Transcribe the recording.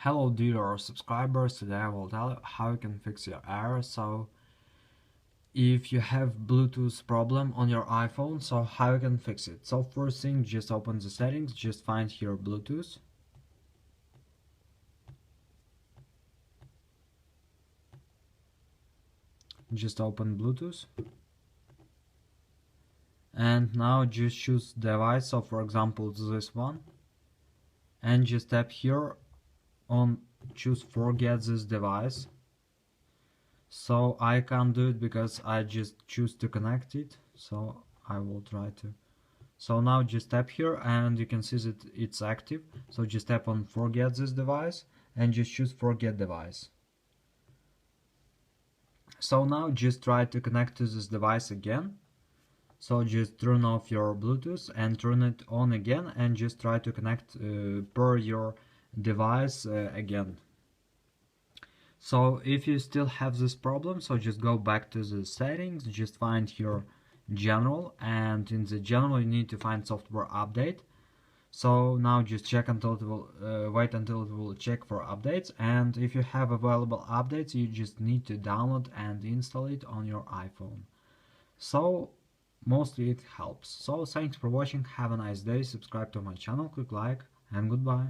Hello dear subscribers, today I will tell you how you can fix your error. So if you have Bluetooth problem on your iPhone, so how you can fix it. So first thing, just open the settings, just find here Bluetooth. Just open Bluetooth. And now just choose device, so for example this one. And just tap here on choose forget this device. So I can't do it because I just choose to connect it, so I will try to. So now just tap here and you can see that it's active. So just tap on forget this device and just choose forget device. So now just try to connect to this device again. So just turn off your Bluetooth and turn it on again and just try to connect per your device again. So if you still have this problem, so just go back to the settings, just find here general, and in the general you need to find software update. So now just check until it will wait until it will check for updates, and if you have available updates you just need to download and install it on your iPhone. So mostly it helps. So thanks for watching, have a nice day, subscribe to my channel, click like, and goodbye.